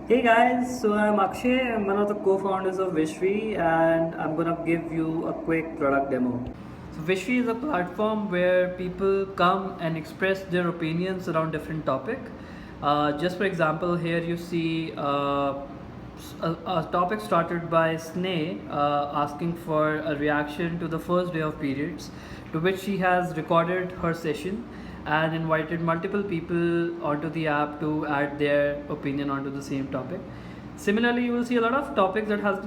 Hey guys, so I'm Akshay. I'm one of the co-founders of Vishwi, and I'm gonna give you a quick product demo. So Vishwi is a platform where people come and express their opinions around different topic. Just for example, here you see a topic started by Sneh asking for a reaction to the first day of periods, to which she has recorded her session and invited multiple people onto the app to add their opinion onto the same topic. Similarly, you will see a lot of topics that have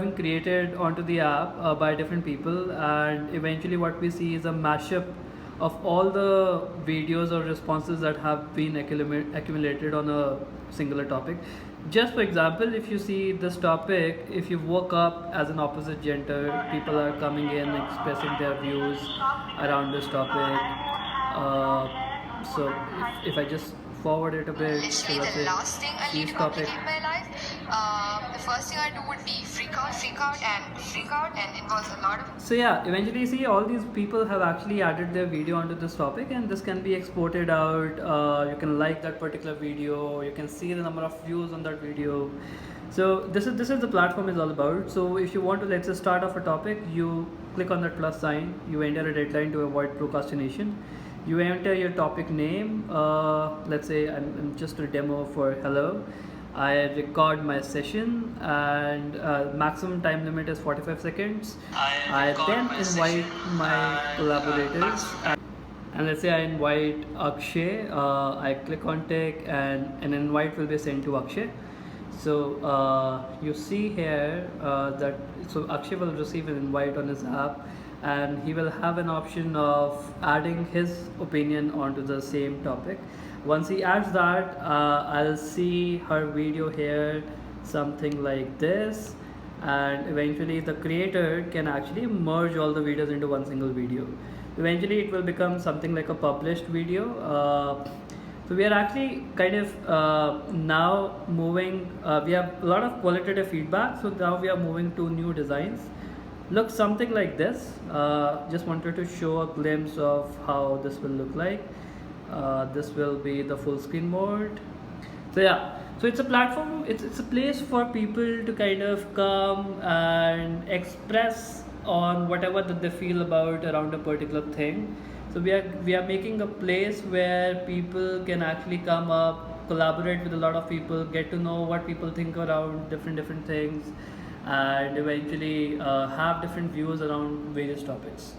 been created onto the app by different people, and eventually, what we see is a mashup of all the videos or responses that have been accumulated on a singular topic. Just for example, if you see this topic, if you woke up as an opposite gender, people are coming in expressing their views around this topic. So if I just forward it a bit, so Literally, let's the say last thing I need these to topic. complicate my life, the first thing I do would be freak out, and involves a lot of. So yeah, eventually you see all these people have actually added their video onto this topic, and this can be exported out. You can like that particular video. You can see the number of views on that video. So this is the platform is all about. So if you want to, let's say, start off a topic, you click on that plus sign. You enter a deadline to avoid procrastination. You enter your topic name. Let's say I'm just a demo for hello. I record my session, and maximum time limit is 45 seconds. I then invite my collaborators, and let's say I invite Akshay. I click on tick, and an invite will be sent to Akshay. So you see here that so Akshay will receive an invite on his app, and he will have an option of adding his opinion onto the same topic. Once he adds that, I'll see her video here, something like this, and eventually the creator can actually merge all the videos into one single video. Eventually it will become something like a published video. So we are actually kind of now moving, we have a lot of qualitative feedback, so now we are moving to new designs. Looks something like this. Just wanted to show a glimpse of how this will look like. This will be the full screen mode. So yeah, so it's a platform, it's a place for people to kind of come and express on whatever that they feel about around a particular thing. So we are making a place where people can actually come up, collaborate with a lot of people, get to know what people think around different things, and eventually have different views around various topics.